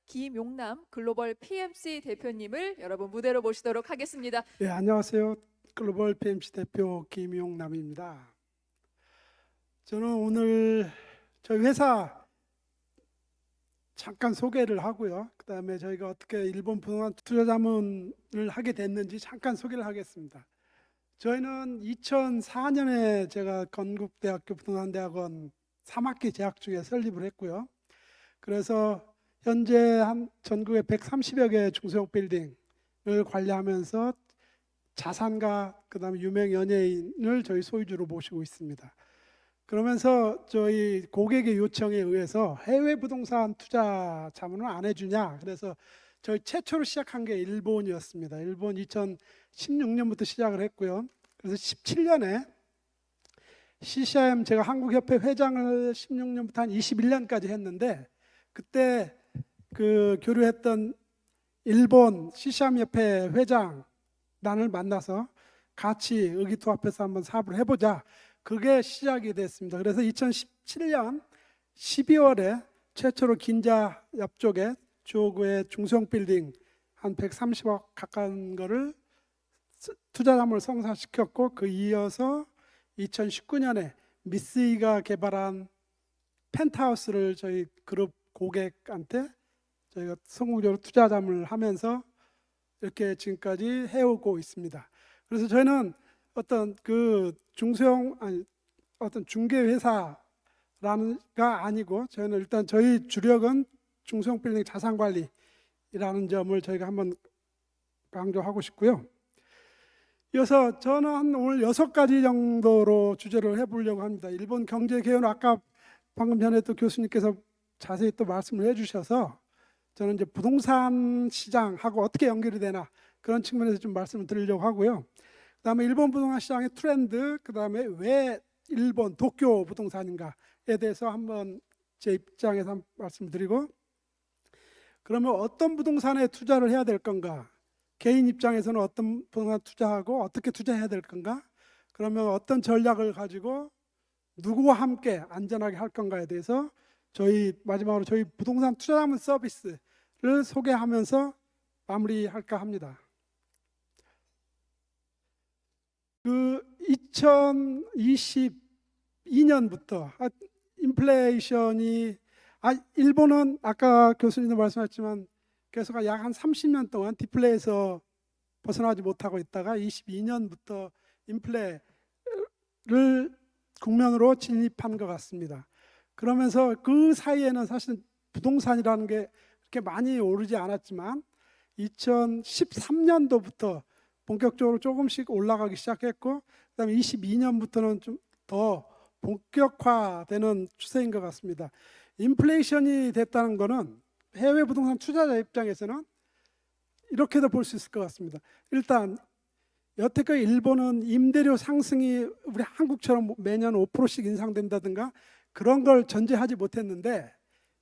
김용남 글로벌 PMC 대표님을 여러분 무대로 모시도록 하겠습니다. 네, 안녕하세요. 글로벌 PMC 대표 김용남입니다. 저는 오늘 저희 회사 잠깐 소개를 하고요. 그다음에 저희가 어떻게 일본 부동산 투자자문을 하게 됐는지 잠깐 소개를 하겠습니다. 저희는 2004년에 제가 건국대학교 부동산대학원 3학기 재학 중에 설립을 했고요. 그래서 현재 한 전국에 130여 개 중소형 빌딩을 관리하면서 자산가 그다음에 유명 연예인을 저희 소유주로 모시고 있습니다. 그러면서 저희 고객의 요청에 의해서 해외 부동산 투자 자문을 안 해주냐, 그래서 저희 최초로 시작한 게 일본이었습니다. 일본 2016년부터 시작을 했고요. 그래서 17년에 CCM, 제가 한국협회 회장을 16년부터 한 21년까지 했는데, 그때 그 교류했던 일본 CCM 협회 회장단을 만나서 같이 의기투합해서 한번 사업을 해보자, 그게 시작이 됐습니다. 그래서 2017년 12월에 최초로 긴자 옆쪽에 주호구의 중소형 빌딩 한 130억 가까운 거를 투자자문을 성사시켰고, 그 이어서 2019년에 미쓰이가 개발한 펜트하우스를 저희 그룹 고객한테 저희가 성공적으로 투자자문을 하면서 이렇게 지금까지 해오고 있습니다. 그래서 저희는 어떤 그 어떤 중개 회사라는가 아니고, 저희는 일단 저희 주력은 중소형 빌딩 자산 관리라는 점을 저희가 한번 강조하고 싶고요. 이어서 저는 오늘 6가지 정도로 주제를 해보려고 합니다. 일본 경제 개요는 아까 방금 전에 또 교수님께서 자세히 또 말씀을 해주셔서 저는 이제 부동산 시장하고 어떻게 연결이 되나 그런 측면에서 좀 말씀을 드리려고 하고요. 그다음에 일본 부동산 시장의 트렌드, 그다음에 왜 일본 도쿄 부동산인가에 대해서 한번 제 입장에서 한번 말씀드리고, 그러면 어떤 부동산에 투자를 해야 될 건가, 개인 입장에서는 어떤 부동산 투자하고 어떻게 투자해야 될 건가, 그러면 어떤 전략을 가지고 누구와 함께 안전하게 할 건가에 대해서 마지막으로 저희 부동산 투자자문 서비스를 소개하면서 마무리할까 합니다. 그 2022년부터 인플레이션이 일본은 아까 교수님도 말씀하셨지만 계속 약 한 30년 동안 디플레에서 벗어나지 못하고 있다가 22년부터 인플레를 국면으로 진입한 것 같습니다. 그러면서 그 사이에는 사실 부동산이라는 게 그렇게 많이 오르지 않았지만 2013년도부터 본격적으로 조금씩 올라가기 시작했고, 그다음에 22년부터는 좀 더 본격화되는 추세인 것 같습니다. 인플레이션이 됐다는 것은 해외 부동산 투자자 입장에서는 이렇게도 볼 수 있을 것 같습니다. 일단 여태까지 일본은 임대료 상승이 우리 한국처럼 매년 5%씩 인상된다든가 그런 걸 전제하지 못했는데,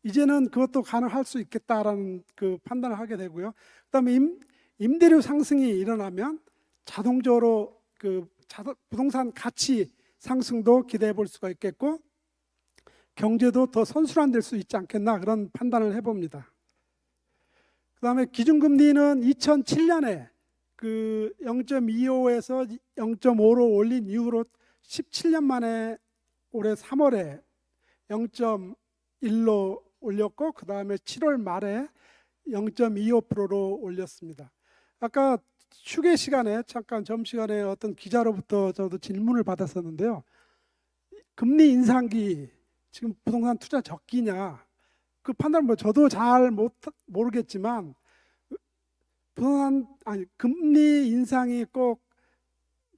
이제는 그것도 가능할 수 있겠다라는 그 판단을 하게 되고요. 그다음에 임대료 상승이 일어나면 자동적으로 부동산 가치 상승도 기대해 볼 수가 있겠고, 경제도 더 선순환될 수 있지 않겠나, 그런 판단을 해봅니다. 그다음에 기준금리는 2007년에 그 0.25에서 0.5로 올린 이후로 17년 만에 올해 3월에 0.1로 올렸고, 그 다음에 7월 말에 0.25%로 올렸습니다. 아까 휴게 시간에 잠깐 점심시간에 어떤 기자로부터 저도 질문을 받았었는데요. 금리 인상기 지금 부동산 투자 적기냐, 그 판단은 저도 잘 모르겠지만 금리 인상이 꼭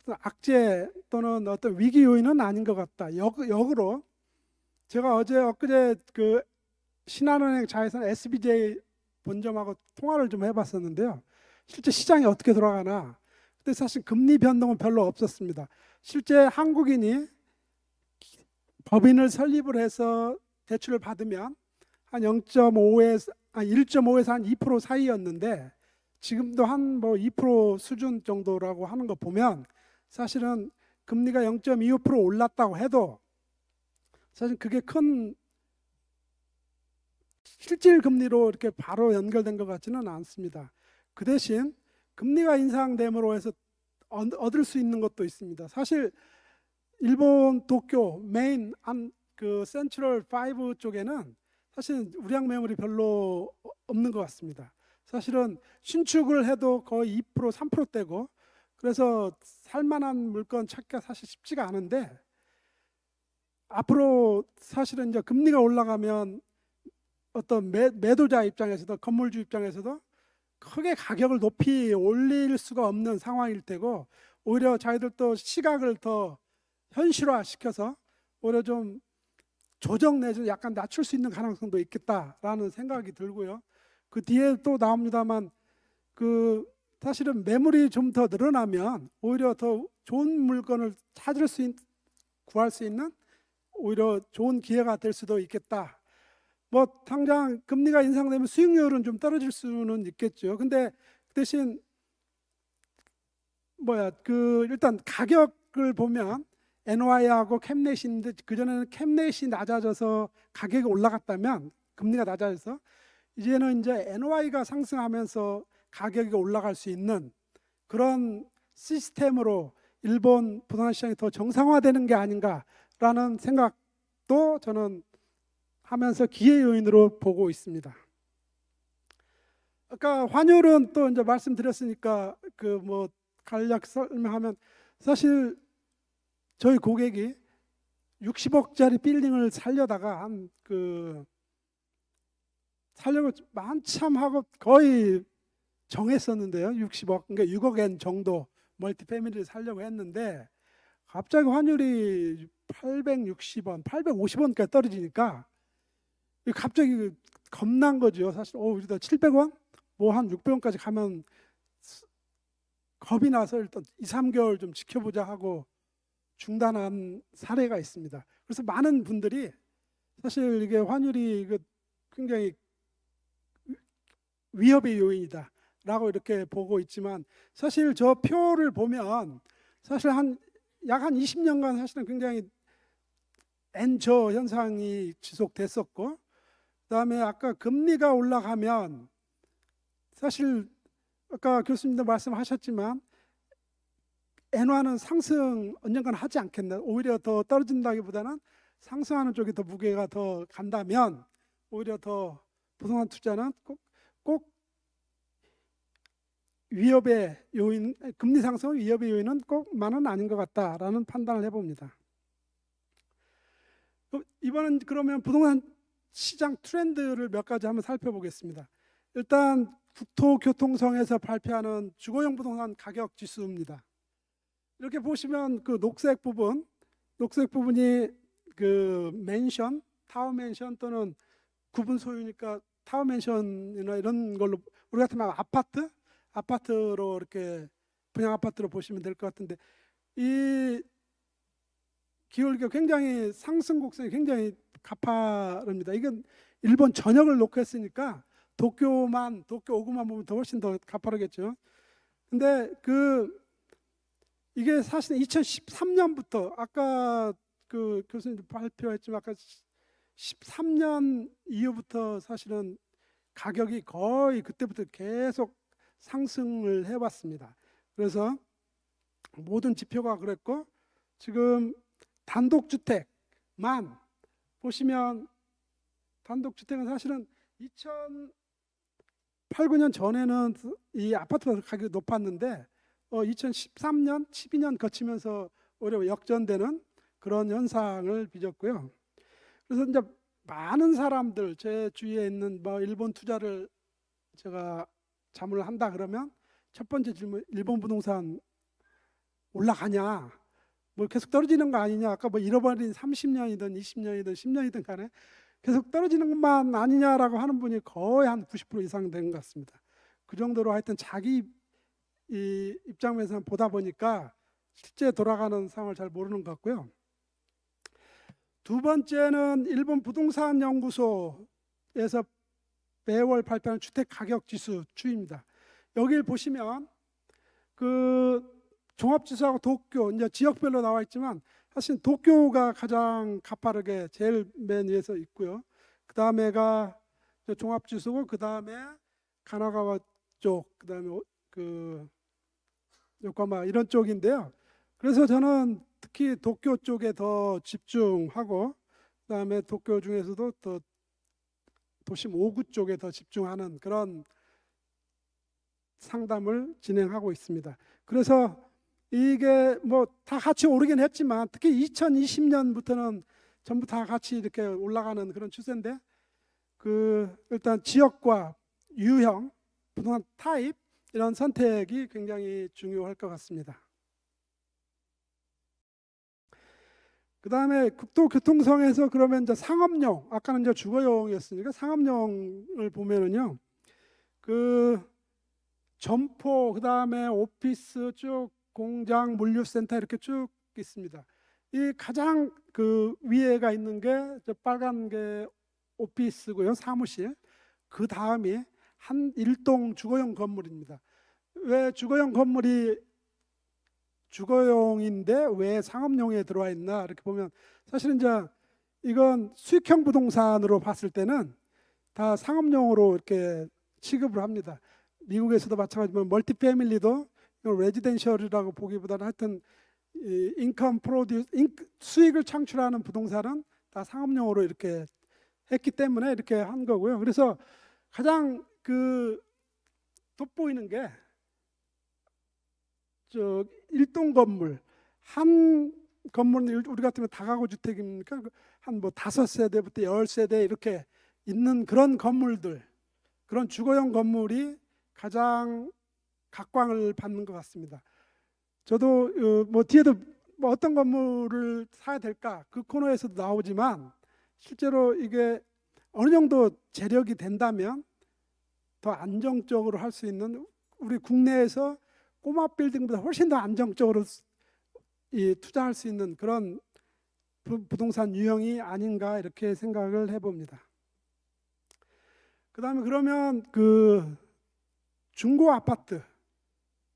악재 또는 어떤 위기 요인은 아닌 것 같다. 역으로 제가 엊그제 그 신한은행 자회사 SBJ 본점하고 통화를 좀 해봤었는데요. 실제 시장이 어떻게 돌아가나, 근데 사실 금리 변동은 별로 없었습니다. 실제 한국인이 법인을 설립을 해서 대출을 받으면 한 1.5에서 한 2% 사이였는데, 지금도 한 2% 수준 정도라고 하는 거 보면 사실은 금리가 0.25% 올랐다고 해도 사실 그게 큰 실질 금리로 이렇게 바로 연결된 것 같지는 않습니다. 그 대신 금리가 인상됨으로 해서 얻을 수 있는 것도 있습니다. 사실 일본 도쿄 메인 그 센트럴 5 쪽에는 사실 우량 매물이 별로 없는 것 같습니다. 사실은 신축을 해도 거의 2% 3%대고, 그래서 살만한 물건 찾기가 사실 쉽지가 않은데, 앞으로 사실은 이제 금리가 올라가면 어떤 매도자 입장에서도, 건물주 입장에서도 크게 가격을 높이 올릴 수가 없는 상황일 테고, 오히려 자기들도 시각을 더 현실화시켜서 오히려 좀 조정 내지 약간 낮출 수 있는 가능성도 있겠다라는 생각이 들고요. 그 뒤에 또 나옵니다만, 그 사실은 매물이 좀 더 늘어나면 오히려 더 좋은 물건을 구할 수 있는 오히려 좋은 기회가 될 수도 있겠다. 뭐 당장 금리가 인상되면 수익률은 좀 떨어질 수는 있겠죠. 근데 그 대신 일단 가격을 보면 NOI하고 캡넷인데, 그전에는 캡넷이 낮아져서 가격이 올라갔다면, 금리가 낮아져서 이제는 이제 NOI가 상승하면서 가격이 올라갈 수 있는 그런 시스템으로 일본 부동산 시장이 더 정상화되는 게 아닌가라는 생각도 저는 하면서 기회 요인으로 보고 있습니다. 아까 환율은 또 이제 말씀드렸으니까 그 뭐 간략 설명하면, 사실 저희 고객이 60억짜리 빌딩을 살려다가 살려고 만참 하고 거의 정했었는데요. 60억, 그러니까 6억엔 정도 멀티 패밀리를 살려고 했는데, 갑자기 환율이 860원, 850원까지 떨어지니까 갑자기 겁난 거죠. 사실 우리도 700원, 뭐 한 600원까지 가면 겁이 나서 일단 2, 3개월 좀 지켜보자 하고 중단한 사례가 있습니다. 그래서 많은 분들이 사실 이게 환율이 굉장히 위협의 요인이다 라고 이렇게 보고 있지만, 사실 저 표를 보면 사실 약 한 20년간 사실은 굉장히 N저 현상이 지속됐었고, 그다음에 아까 금리가 올라가면 사실 아까 교수님도 말씀하셨지만 엔화는 상승 언젠간 하지 않겠나, 오히려 더 떨어진다기보다는 상승하는 쪽이 더 무게가 더 간다면 오히려 더 부동산 투자는 꼭 위협의 요인, 금리 상승 위협의 요인은 꼭만은 아닌 것 같다라는 판단을 해봅니다. 이번엔 그러면 부동산 시장 트렌드를 몇 가지 한번 살펴보겠습니다. 일단 국토교통성에서 발표하는 주거용 부동산 가격 지수입니다. 이렇게 보시면 그 녹색 부분이 그 맨션, 타워 맨션 또는 구분 소유니까 타워 맨션이나 이런 걸로, 우리 같으면 아파트로 이렇게 분양 아파트로 보시면 될 것 같은데, 이 기울기가 굉장히 상승 곡선이 굉장히 가파릅니다. 이건 일본 전역을 놓고 했으니까 도쿄 5구만 보면 더 훨씬 더 가파르겠죠. 근데 이게 사실 2013년부터 아까 그 교수님도 발표했지만 아까 13년 이후부터 사실은 가격이 거의 그때부터 계속 상승을 해왔습니다. 그래서 모든 지표가 그랬고, 지금 단독주택만 보시면, 단독주택은 사실은 2008, 9년 전에는 이 아파트 가격이 높았는데 2013년, 12년 거치면서 오히려 역전되는 그런 현상을 빚었고요. 그래서 이제 많은 사람들, 제 주위에 있는 일본 투자를 제가 자문을 한다 그러면 첫 번째 질문, 일본 부동산 올라가냐, 계속 떨어지는 거 아니냐, 아까 잃어버린 30년이든 20년이든 10년이든 간에 계속 떨어지는 것만 아니냐라고 하는 분이 거의 한 90% 이상 된 것 같습니다. 그 정도로 하여튼 자기 이 입장에서 보다 보니까 실제 돌아가는 상황을 잘 모르는 것 같고요. 두 번째는 일본 부동산 연구소에서 매월 발표하는 주택 가격 지수 추이입니다. 여기를 보시면 그 종합지수하고 도쿄, 이제 지역별로 나와 있지만 사실 도쿄가 가장 가파르게 제일 맨 위에서 있고요. 그 다음에가 종합지수고 그 다음에 가나가와 쪽, 그 다음에 그 요코하마 이런 쪽인데요. 그래서 저는 특히 도쿄 쪽에 더 집중하고, 그 다음에 도쿄 중에서도 더 도심 5구 쪽에 더 집중하는 그런 상담을 진행하고 있습니다. 그래서 이게 뭐 다 같이 오르긴 했지만 특히 2020년부터는 전부 다 같이 이렇게 올라가는 그런 추세인데, 그 일단 지역과 유형, 부동산 타입 이런 선택이 굉장히 중요할 것 같습니다. 그 다음에 국토교통성에서 그러면 이제 상업용, 아까는 이제 주거용이었으니까 상업용을 보면은요, 그 점포, 그 다음에 오피스 쭉 공장, 물류센터 이렇게 쭉 있습니다. 이 가장 그 위에가 있는 게 저 빨간 게 오피스고요, 사무실. 그 다음이 한 일동 주거용 건물입니다. 왜 주거용 건물이 주거용인데 왜 상업용에 들어와 있나 이렇게 보면, 사실은 이제 이건 수익형 부동산으로 봤을 때는 다 상업용으로 이렇게 취급을 합니다. 미국에서도 마찬가지지만 멀티패밀리도 레지덴셜이라고 보기보다는 하여튼 인컴 프로듀스, 수익을 창출하는 부동산은 다 상업용으로 이렇게 했기 때문에 이렇게 한 거고요. 그래서 가장 그 돋보이는 게 저 일동 건물, 한 건물은 우리 같으면 다가구 주택입니까? 한 뭐 5세대부터 10세대 이렇게 있는 그런 건물들, 그런 주거용 건물이 가장 각광을 받는 것 같습니다. 저도 뭐 뒤에도 뭐 어떤 건물을 사야 될까 그 코너에서도 나오지만, 실제로 이게 어느 정도 재력이 된다면 더 안정적으로 할 수 있는, 우리 국내에서 꼬마 빌딩보다 훨씬 더 안정적으로 투자할 수 있는 그런 부동산 유형이 아닌가 이렇게 생각을 해봅니다. 그 다음에 그러면 그 중고 아파트,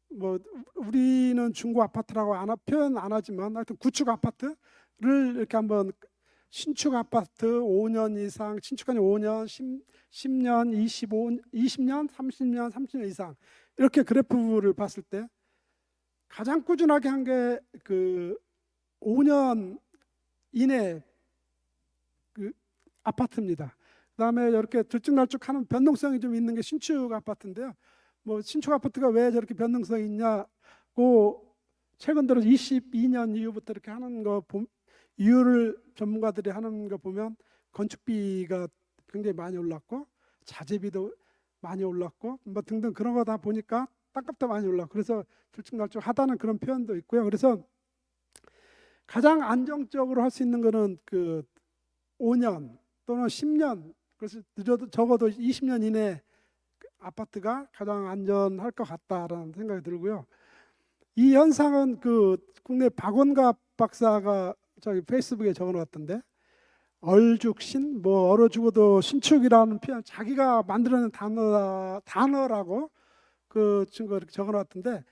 뭐 우리는 중고 아파트라고 표현 안 하지만 하여튼 구축 아파트를 이렇게 한번, 신축 아파트 5년 이상, 신축한 지 5년, 10년, 20년, 30년 이상 이렇게 그래프를 봤을 때 가장 꾸준하게 한 게 그 5년 이내 그 아파트입니다. 그다음에 이렇게 들쭉날쭉하는 변동성이 좀 있는 게 신축 아파트인데요. 뭐 신축 아파트가 왜 저렇게 변동성이 있냐고 최근 들어 22년 이후부터 이렇게 하는 거 이유를 전문가들이 하는 거 보면, 건축비가 굉장히 많이 올랐고 자재비도 많이 올랐고 뭐 등등 그런 거 다 보니까 땅값도 많이 올랐고, 그래서 들쭉날쭉하다는 그런 표현도 있고요. 그래서 가장 안정적으로 할 수 있는 거는 그 5년 또는 10년, 그래서 늦어도 적어도 20년 이내 아파트가 가장 안전할 것 같다라는 생각이 들고요. 이 현상은 그 국내 박원갑 박사가 저기 페이스북에 적어놨던데, 얼죽신, 뭐 얼어 죽어도 신축이라는 표현, 자기가 만들어낸 단어라고 그 친구가 이렇게 적어놨던데,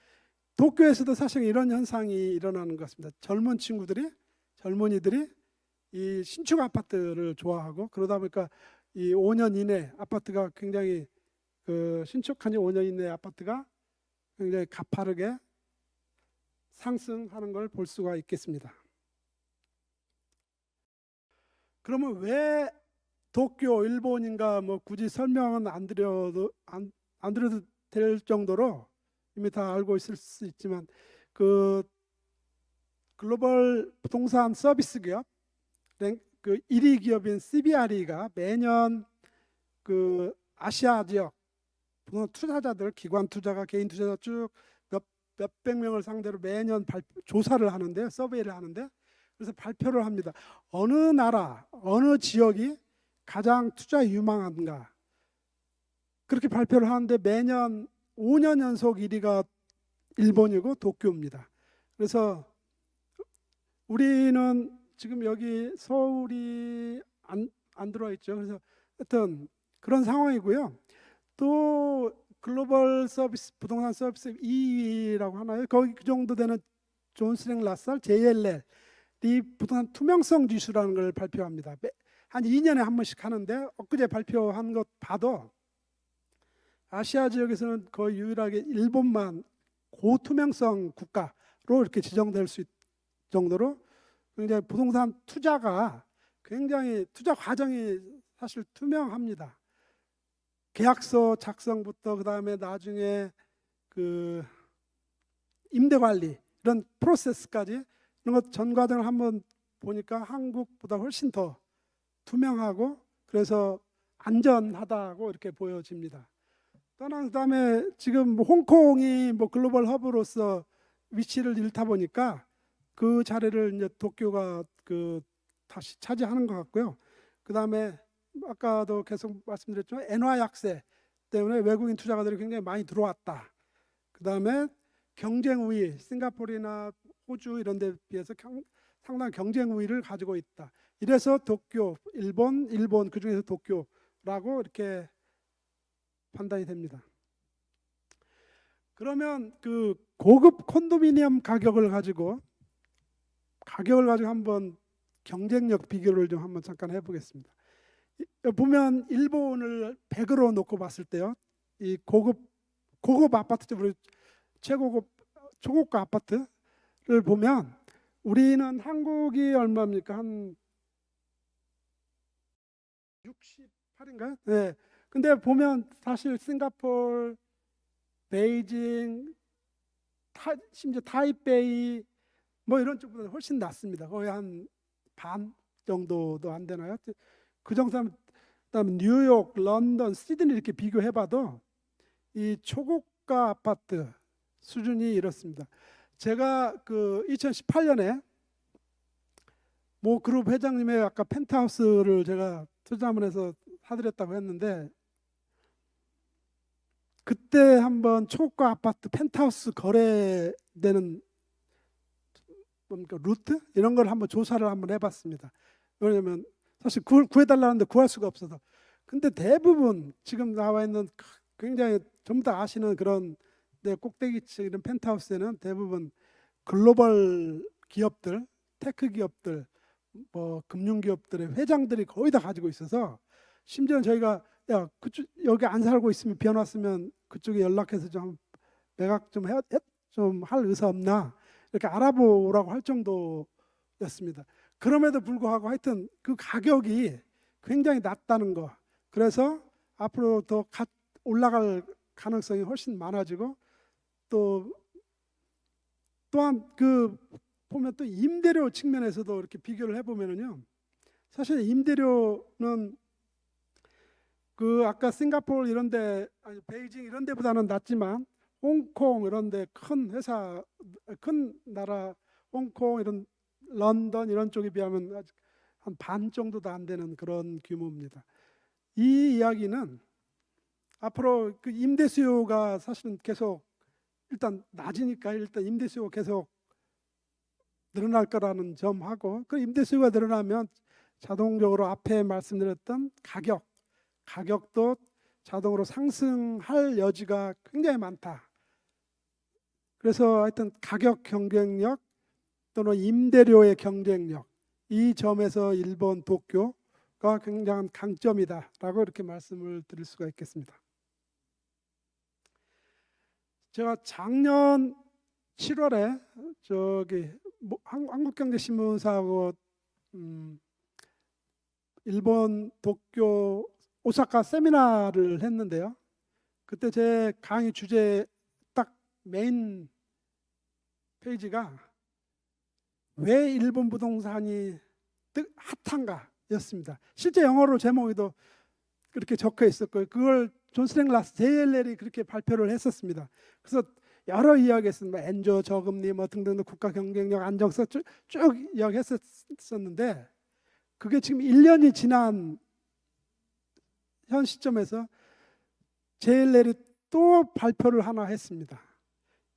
도쿄에서도 사실 이런 현상이 일어나는 것 같습니다. 젊은이들이 이 신축 아파트를 좋아하고, 그러다 보니까 이 5년 이내 아파트가 굉장히 그 신축한 지 5년 이내 아파트가 굉장히 가파르게 상승하는 걸 볼 수가 있겠습니다. 그러면 왜 도쿄, 일본인가 뭐 굳이 설명은 안 드려도 될 정도로 이미 다 알고 있을 수 있지만, 그 글로벌 부동산 서비스 기업 그 1위 기업인 CBRE가 매년 그 아시아 지역 부동산 투자자들, 기관 투자가, 개인 투자자 쭉 몇백 명을 상대로 매년 조사를 하는데, 서베이를 하는데, 그래서 발표를 합니다. 어느 나라, 어느 지역이 가장 투자 유망한가, 그렇게 발표를 하는데 매년 5년 연속 1위가 일본이고 도쿄입니다. 그래서 우리는 지금 여기 서울이 안 들어와 있죠. 그래서 하여튼 그런 상황이고요. 또 글로벌 서비스, 부동산 서비스 2위라고 하나요? 거기 그 정도 되는 존스랭 라살 JLL 이 부동산 투명성 지수라는 걸 발표합니다. 한 2년에 한 번씩 하는데 엊그제 발표한 것 봐도 아시아 지역에서는 거의 유일하게 일본만 고투명성 국가로 이렇게 지정될 수 있을 정도로 굉장히 부동산 투자가 굉장히 투자 과정이 사실 투명합니다. 계약서 작성부터 그다음에 나중에 그 임대 관리 이런 프로세스까지 이런 것 전 과정을 한번 보니까 한국보다 훨씬 더 투명하고 그래서 안전하다고 이렇게 보여집니다. 그다음에 지금 뭐 홍콩이 뭐 글로벌 허브로서 위치를 잃다 보니까 그 자리를 이제 도쿄가 그 다시 차지하는 것 같고요. 그다음에 아까도 계속 말씀드렸지만 엔화 약세 때문에 외국인 투자가들이 굉장히 많이 들어왔다. 그다음에 경쟁 우위, 싱가포르나 호주 이런 데 비해서 상당한 경쟁 우위를 가지고 있다. 이래서 도쿄, 일본 그중에서 도쿄라고 이렇게 판단이 됩니다. 그러면 그 고급 콘도미니엄 가격을 가지고 한번 경쟁력 비교를 좀 한번 잠깐 해보겠습니다. 보면 일본을 100으로 놓고 봤을 때요, 이 고급 아파트, 우리 최고급 초고가 아파트를 보면 우리는 한국이 얼마입니까? 한 68인가요? 네. 근데 보면 사실 싱가포르, 베이징, 심지어 타이베이 뭐 이런 쪽보다 훨씬 낮습니다. 거의 한 반 정도도 안 되나요? 그 정도면 그다음에 뉴욕, 런던, 시드니 이렇게 비교해봐도 이 초고가 아파트 수준이 이렇습니다. 제가 그 2018년에 모 그룹 회장님의 아까 펜트하우스를 제가 투자문에서 사드렸다고 했는데 그때 한번 초고가 아파트 펜트하우스 거래되는 뭡니까 루트 이런 걸 한번 조사를 한번 해봤습니다. 왜냐하면 사실 구해달라는데 구할 수가 없어서. 근데 대부분 지금 나와 있는 굉장히 전부 다 아시는 그런 꼭대기층 이런 펜트하우스에는 대부분 글로벌 기업들, 테크 기업들, 뭐 금융 기업들의 회장들이 거의 다 가지고 있어서 심지어 저희가 야 그쪽 여기 안 살고 있으면 비어 왔으면 그쪽에 연락해서 좀 매각 좀 할 의사 없나 이렇게 알아보라고 할 정도였습니다. 그럼에도 불구하고 하여튼 그 가격이 굉장히 낮다는 거. 그래서 앞으로 더 올라갈 가능성이 훨씬 많아지고 또한 그 보면 또 임대료 측면에서도 이렇게 비교를 해보면요, 사실 임대료는 그 아까 싱가포르 이런데 아니 베이징 이런 데보다는 낮지만 홍콩 이런데 큰 회사 큰 나라 홍콩 이런 런던 이런 쪽에 비하면 아직 한 반 정도도 안 되는 그런 규모입니다. 이 이야기는 앞으로 그 임대 수요가 사실은 계속 일단 낮으니까 일단 임대 수요가 계속 늘어날 거라는 점하고 그 임대 수요가 늘어나면 자동적으로 앞에 말씀드렸던 가격도 자동으로 상승할 여지가 굉장히 많다. 그래서 하여튼 가격 경쟁력 또는 임대료의 경쟁력 이 점에서 일본 도쿄가 굉장한 강점이다라고 이렇게 말씀을 드릴 수가 있겠습니다. 제가 작년 7월에 저기 한국경제신문사하고 일본 도쿄 오사카 세미나를 했는데요. 그때 제 강의 주제 딱 메인 페이지가 왜 일본 부동산이 핫한가 였습니다. 실제 영어로 제목에도 그렇게 적혀 있었고요. 그걸 존 스랭라스 JLL이 그렇게 발표를 했었습니다. 그래서 여러 이야기했습니다. 엔조 저금리 뭐 등등 국가 경쟁력 안정성 쭉 이야기했었는데 그게 지금 1년이 지난 현 시점에서 JLL이 또 발표를 하나 했습니다.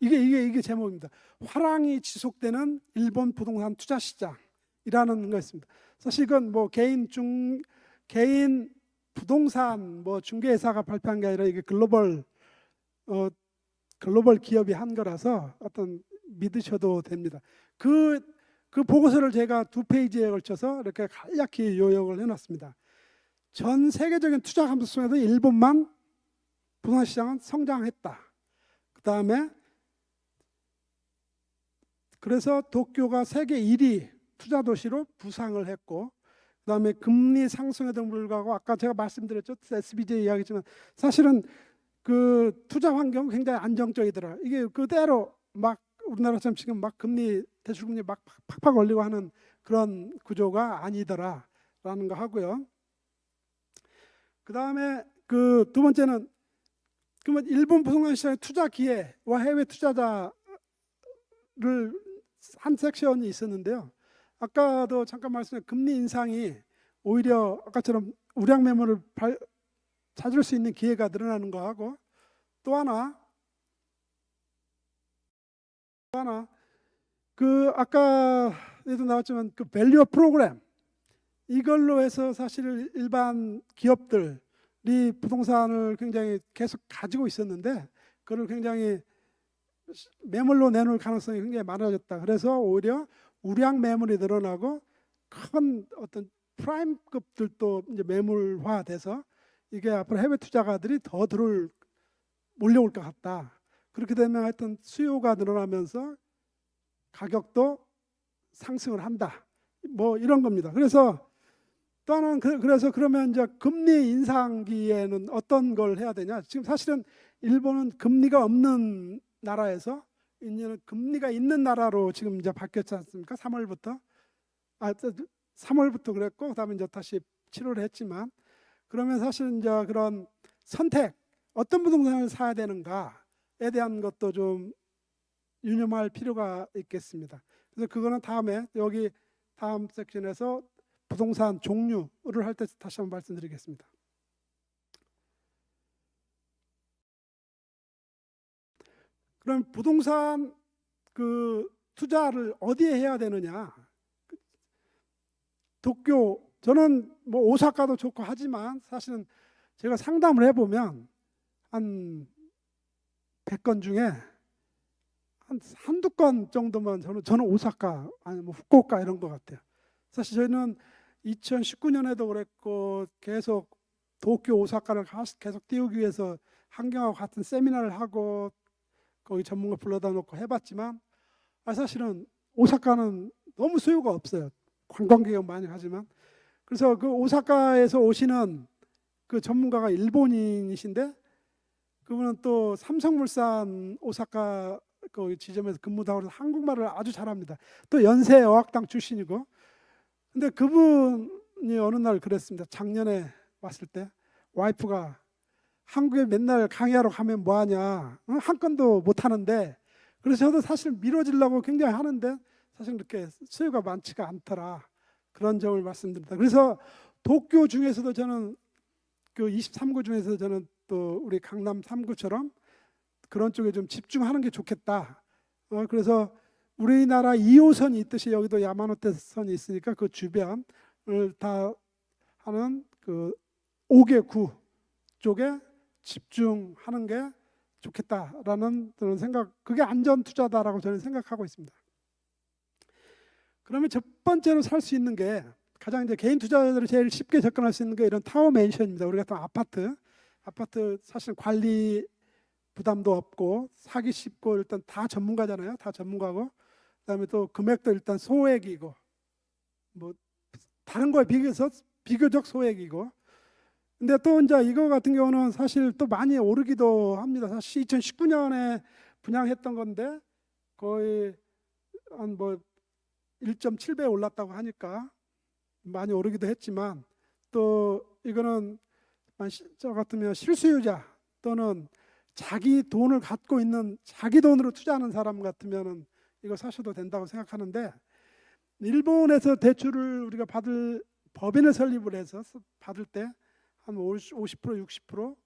이게 제목입니다. 화랑이 지속되는 일본 부동산 투자 시장이라는 거였습니다. 사실 이건 뭐 개인 부동산 뭐 중개회사가 발표한 게 아니라 이게 글로벌 기업이 한 거라서 어떤 믿으셔도 됩니다. 그 그 보고서를 제가 2페이지에 걸쳐서 이렇게 간략히 요약을 해놨습니다. 전 세계적인 투자 감소성에도 일본만 부동산 시장은 성장했다. 그 다음에 그래서 도쿄가 세계 1위 투자 도시로 부상을 했고, 그 다음에 금리 상승에도 불구하고 아까 제가 말씀드렸죠, SBJ 이야기지만 사실은 그 투자 환경 굉장히 안정적이더라. 이게 그대로 막 우리나라처럼 지금 막 금리 대출금리 막 팍팍 올리고 하는 그런 구조가 아니더라라는 거 하고요. 그 다음에 그 두 번째는 그러면 일본 부동산 시장의 투자 기회와 해외 투자자를 한 섹션이 있었는데요. 아까도 잠깐 말씀드린 금리 인상이 오히려 아까처럼 우량 매물을 찾을 수 있는 기회가 늘어나는 거하고, 또 하나 그 아까에도 나왔지만 그 밸류업 프로그램, 이걸로 해서 사실 일반 기업들이 부동산을 굉장히 계속 가지고 있었는데 그걸 굉장히 매물로 내놓을 가능성이 굉장히 많아졌다. 그래서 오히려 우량 매물이 늘어나고 큰 어떤 프라임급들도 이제 매물화돼서 이게 앞으로 해외 투자가들이 더 몰려올 것 같다. 그렇게 되면 하여튼 수요가 늘어나면서 가격도 상승을 한다. 뭐 이런 겁니다. 그래서 또 하나는 그래서 그러면 이제 금리 인상기에는 어떤 걸 해야 되냐? 지금 사실은 일본은 금리가 없는 나라에서 이제는 금리가 있는 나라로 지금 이제 바뀌었지 않습니까? 3월부터 그랬고, 그다음에 이제 다시 7월에 했지만, 그러면 사실 이제 그런 선택, 어떤 부동산을 사야 되는가에 대한 것도 좀 유념할 필요가 있겠습니다. 그래서 그거는 다음에 여기 다음 섹션에서 부동산 종류를 할 때 다시 한번 말씀드리겠습니다. 그럼 부동산 그 투자를 어디에 해야 되느냐? 도쿄, 저는 뭐 오사카도 좋고 하지만 사실은 제가 상담을 해보면 한 100건 중에 한두 건 정도만 저는 오사카 아니면 뭐 후쿠오카 이런 것 같아요. 사실 저희는 2019년에도 그랬고 계속 도쿄, 오사카를 계속 띄우기 위해서 환경하고 같은 세미나를 하고 거기 전문가 불러다 놓고 해봤지만 사실은 오사카는 너무 수요가 없어요. 관광객은 많이 가지만. 그래서 그 오사카에서 오시는 그 전문가가 일본인이신데 그분은 또 삼성물산 오사카 그 지점에서 근무도 하고 한국말을 아주 잘합니다. 또 연세어학당 출신이고. 근데 그분이 어느 날 그랬습니다. 작년에 왔을 때 와이프가 한국에 맨날 강의하러 가면 뭐하냐, 한 건도 못 하는데, 그래서 저도 사실 미뤄지려고 굉장히 하는데 사실 그렇게 수요가 많지가 않더라, 그런 점을 말씀드립니다. 그래서 도쿄 중에서도 저는 그 23구 중에서 저는 또 우리 강남 3구처럼 그런 쪽에 좀 집중하는 게 좋겠다. 그래서 우리나라 2호선이 있듯이 여기도 야마노테선이 있으니까 그 주변을 다 하는 그 5개 구 쪽에 집중하는 게 좋겠다라는 그런 생각, 그게 안전 투자다라고 저는 생각하고 있습니다. 그러면 첫 번째로 살 수 있는 게 가장 이제 개인 투자자들이 제일 쉽게 접근할 수 있는 게 이런 타워 맨션입니다. 우리 같은 아파트 사실 관리 부담도 없고 사기 쉽고 일단 다 전문가잖아요. 다 전문가고, 그다음에 또 금액도 일단 소액이고 뭐 다른 거에 비교해서 비교적 소액이고. 근데 또 이제 이거 같은 경우는 사실 또 많이 오르기도 합니다. 사실 2019년에 분양했던 건데 거의 한 뭐 1.7배 올랐다고 하니까 많이 오르기도 했지만, 또 이거는 저 같으면 실수요자 또는 자기 돈을 갖고 있는, 자기 돈으로 투자하는 사람 같으면은 이거 사셔도 된다고 생각하는데, 일본에서 대출을 우리가 법인을 설립을 해서 받을 때 한 50% 60%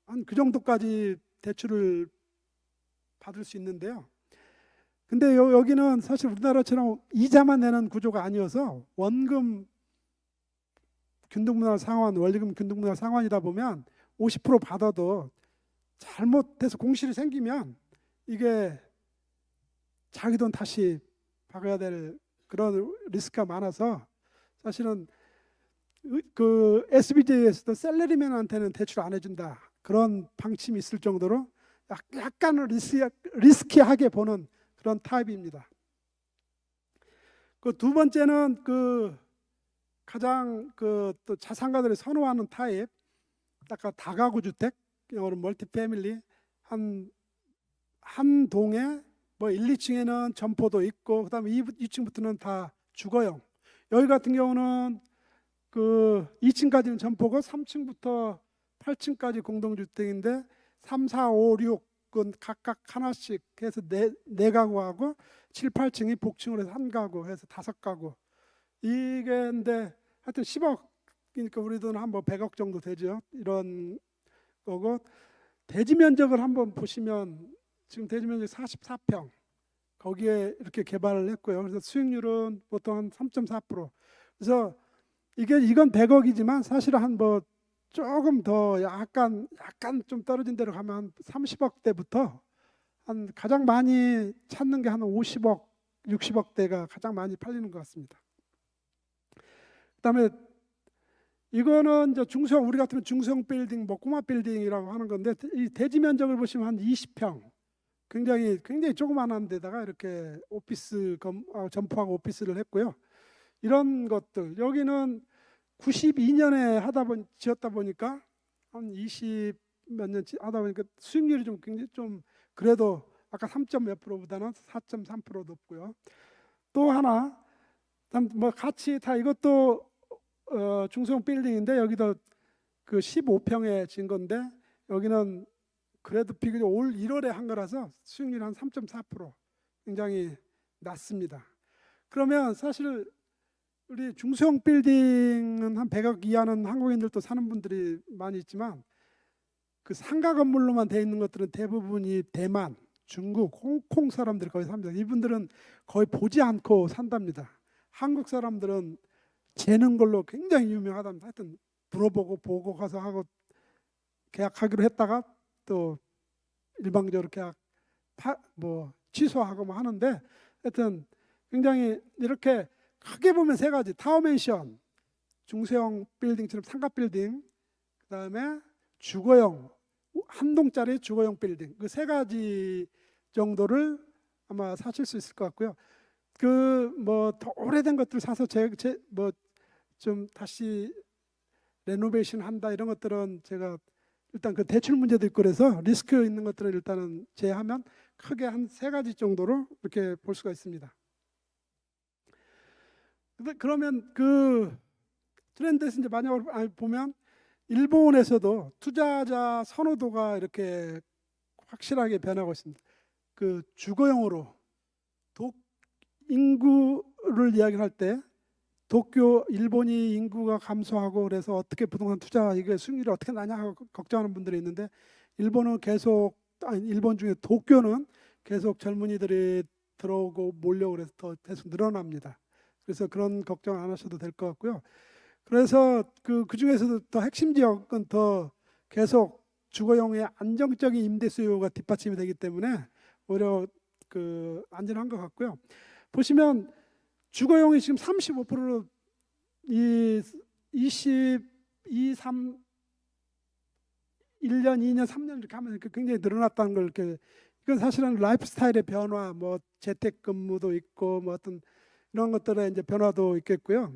한 그 정도까지 대출을 받을 수 있는데요. 근데 여기는 사실 우리나라처럼 이자만 내는 구조가 아니어서 원금 균등분할 상환, 원리금 균등분할 상환이다 보면 50% 받아도 잘못해서 공실이 생기면 이게 자기 돈 다시 박아야 될 그런 리스크가 많아서 사실은 그 SBJ에서도 셀러리맨한테는 대출 안 해준다 그런 방침이 있을 정도로 약간은 리스키하게 보는 그런 타입입니다. 그 두 번째는 그 가장 그 또 자산가들이 선호하는 타입, 아까 다가구 주택, 영어로 멀티패밀리, 한 동에 뭐 1, 2층에는 점포도 있고 그다음에 2층부터는 다 주거용. 여기 같은 경우는 그 2층까지는 점포고 3층부터 8층까지 공동주택인데 3, 4, 5, 6은 각각 하나씩 해서 네 가구하고 7, 8층이 복층으로 해서 한 가구 해서 5가구. 이게 근데 하여튼 10억이니까 우리 돈 한 뭐 100억 정도 되죠. 이런 거고 대지 면적을 한번 보시면 지금 대지 면적 44평 거기에 이렇게 개발을 했고요. 그래서 수익률은 보통 한 3.4%. 그래서 이건 100억이지만 사실은 한 뭐 조금 더 약간 좀 떨어진 데로 가면 한 30억대부터 한 가장 많이 찾는 게 한 50억, 60억대가 가장 많이 팔리는 것 같습니다. 그다음에 이거는 이제 중소형, 우리 같으면 중소형 빌딩, 뭐 꼬마 빌딩이라고 하는 건데 이 대지 면적을 보시면 한 20평, 굉장히 조그만한 데다가 이렇게 오피스 점포하고 오피스를 했고요. 이런 것들 여기는 92년에 지었다 보니까 한 20 몇 년 하다 보니까 수익률이 좀 굉장히 좀 그래도 아까 3.몇 %보다는 4.3% 높고요. 또 하나 뭐 같이 다 이것도 중소형 빌딩인데 여기도 그 15평에 진 건데 여기는 그래도 비교적 올 1월에 한 거라서 수익률이 한 3.4% 굉장히 낮습니다. 그러면 사실 우리 중소형 빌딩은 한 100억 이하는 한국인들도 사는 분들이 많이 있지만 그 상가 건물로만 돼 있는 것들은 대부분이 대만, 중국, 홍콩 사람들이 거의 삽니다. 이분들은 거의 보지 않고 산답니다. 한국 사람들은 재는 걸로 굉장히 유명하답니다. 하여튼 물어보고 보고 가서 하고 계약하기로 했다가 또 일방적으로 계약 뭐 취소하고 뭐 하는데 하여튼 굉장히 이렇게 크게 보면 세 가지 타워맨션, 중소형 빌딩처럼 상가 빌딩, 그다음에 주거용 한 동짜리 주거용 빌딩 그 세 가지 정도를 아마 사실 수 있을 것 같고요. 그 뭐 더 오래된 것들 사서 뭐 좀 다시 레노베이션 한다 이런 것들은 제가 일단 그 대출 문제도 있고 그래서 리스크 있는 것들은 일단은 제하면 크게 한 세 가지 정도로 이렇게 볼 수가 있습니다. 그러면 그 트렌드에서 이제 마지막으로 보면 일본에서도 투자자 선호도가 이렇게 확실하게 변하고 있습니다. 그 주거용으로 인구를 이야기할 때 도쿄 일본이 인구가 감소하고 그래서 어떻게 부동산 투자 이게 수익률이 어떻게 나냐 하고 걱정하는 분들이 있는데 일본 중에 도쿄는 계속 젊은이들이 들어오고 몰려고 그래서 더 계속 늘어납니다. 그래서 그런 걱정 안 하셔도 될 것 같고요. 그래서 그 중에서도 더 핵심 지역은 더 계속 주거용의 안정적인 임대 수요가 뒷받침이 되기 때문에 오히려 그 안전한 것 같고요. 보시면 주거용이 지금 35%로 이 1년, 2년, 3년 이렇게 하면 굉장히 늘어났다는 걸 이렇게 이건 사실은 라이프 스타일의 변화, 뭐 재택근무도 있고 뭐 어떤 이런 것들의 이제 변화도 있겠고요.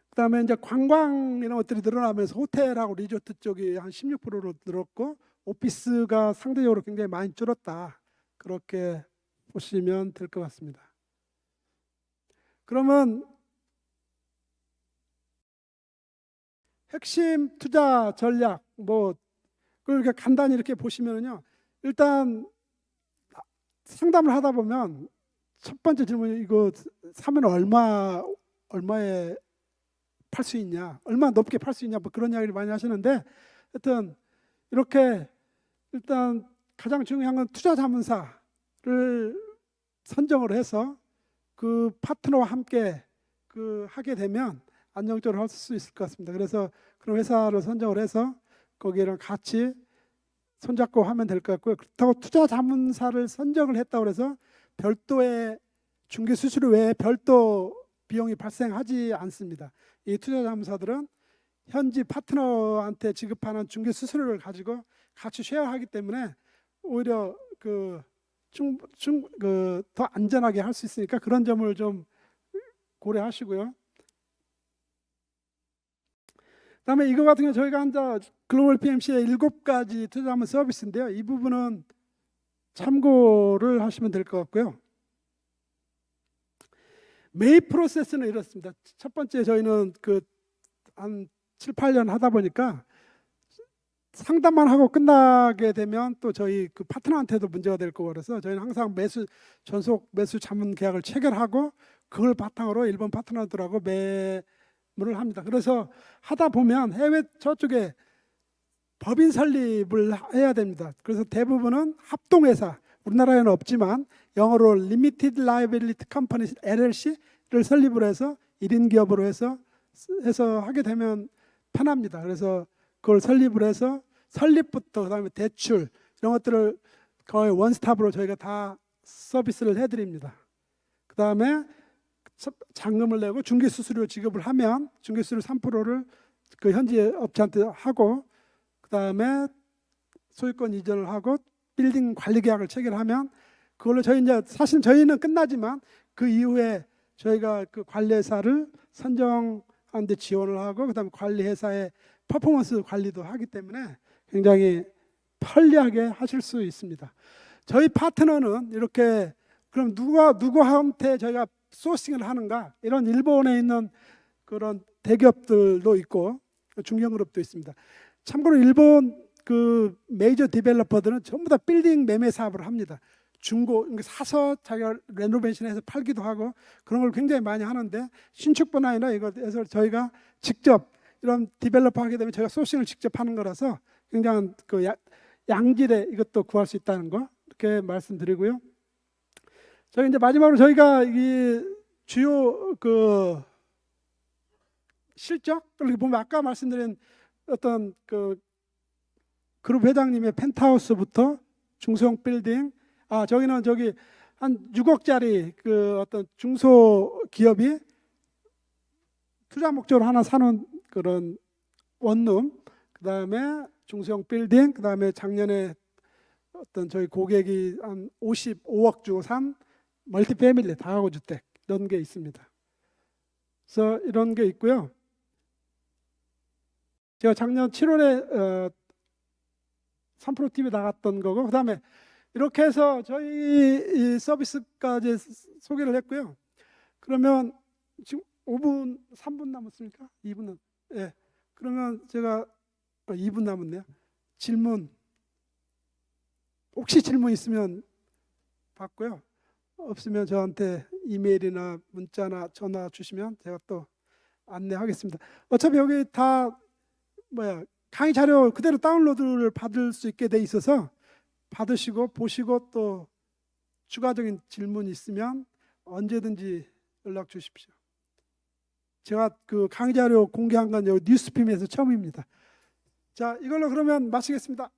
그다음에 이제 관광 이런 것들이 늘어나면서 호텔하고 리조트 쪽이 한 16%로 늘었고 오피스가 상대적으로 굉장히 많이 줄었다. 그렇게 보시면 될 것 같습니다. 그러면 핵심 투자 전략 뭐 그렇게 간단히 이렇게 보시면요. 일단 상담을 하다 보면 첫 번째 질문이 이거 사면 얼마에 팔 수 있냐, 얼마 높게 팔 수 있냐, 뭐 그런 이야기를 많이 하시는데 하여튼 이렇게 일단 가장 중요한 건 투자 자문사를 선정을 해서 그 파트너와 함께 그 하게 되면 안정적으로 할 수 있을 것 같습니다. 그래서 그런 회사를 선정을 해서 거기랑 같이 손잡고 하면 될 것 같고요. 그렇다고 투자 자문사를 선정을 했다고 해서 별도의 중개 수수료 외에 별도 비용이 발생하지 않습니다. 이 투자자문사들은 현지 파트너한테 지급하는 중개 수수료를 가지고 같이 쉐어하기 때문에 오히려 더 안전하게 할 수 있으니까 그런 점을 좀 고려하시고요. 그다음에 이거 같은 경우 저희가 한자 글로벌 PMC의 7가지 투자자문 서비스인데요. 이 부분은 참고를 하시면 될 것 같고요. 매입 프로세스는 이렇습니다. 첫 번째 저희는 한 7, 8년 하다 보니까 상담만 하고 끝나게 되면 또 저희 파트너한테도 문제가 될 거고 그래서 저희는 항상 전속 매수 자문 계약을 체결하고 그걸 바탕으로 일본 파트너들하고 매물을 합니다. 그래서 하다 보면 해외 저쪽에 법인 설립을 해야 됩니다. 그래서 대부분은 합동회사, 우리나라에는 없지만 영어로 Limited Liability Company LLC를 설립을 해서 1인 기업으로 해서 하게 되면 편합니다. 그래서 그걸 설립을 해서 설립부터 그다음에 대출 이런 것들을 거의 원스톱으로 저희가 다 서비스를 해드립니다. 그다음에 잔금을 내고 중개수수료 지급을 하면 중개수수료 3%를 그 현지 업체한테 하고 그다음에 소유권 이전을 하고 빌딩 관리 계약을 체결하면 그걸로 저희 이제 사실 저희는 끝나지만 그 이후에 저희가 그 관리회사를 선정하는 데 지원을 하고 그다음에 관리회사의 퍼포먼스 관리도 하기 때문에 굉장히 편리하게 하실 수 있습니다. 저희 파트너는 이렇게 그럼 누구한테 저희가 소싱을 하는가 이런 일본에 있는 그런 대기업들도 있고 중견그룹도 있습니다. 참고로 일본 메이저 디벨로퍼들은 전부 다 빌딩 매매 사업을 합니다. 중고 사서 자기가 레노베이션해서 팔기도 하고 그런 걸 굉장히 많이 하는데 신축 분야나 이것에서 저희가 직접 이런 디벨로퍼 하게 되면 저희가 소싱을 직접 하는 거라서 굉장한 양질의 이것도 구할 수 있다는 거 이렇게 말씀드리고요. 저희 이제 마지막으로 저희가 이 주요 실적을 보면 아까 말씀드린 어떤 그룹 회장님의 펜트하우스부터 중소형 빌딩, 저기는 한 6억짜리 어떤 중소기업이 투자 목적으로 하나 사는 그런 원룸, 그 다음에 중소형 빌딩, 그 다음에 작년에 어떤 저희 고객이 한 55억 주고 산 멀티패밀리 다가구 주택 이런 게 있습니다. 그래서 이런 게 있고요. 제가 작년 7월에 3프로 TV 나갔던 거고 그 다음에 이렇게 해서 저희 이 서비스까지 소개를 했고요. 그러면 지금 5분, 3분 남았습니까? 2분은? 예. 그러면 제가 2분 남았네요. 질문 혹시 질문 있으면 받고요. 없으면 저한테 이메일이나 문자나 전화 주시면 제가 또 안내하겠습니다. 어차피 여기 다 강의 자료 그대로 다운로드를 받을 수 있게 돼 있어서 받으시고 보시고 또 추가적인 질문 있으면 언제든지 연락 주십시오. 제가 강의 자료 공개한 건 여기 뉴스핌에서 처음입니다. 자, 이걸로 그러면 마치겠습니다.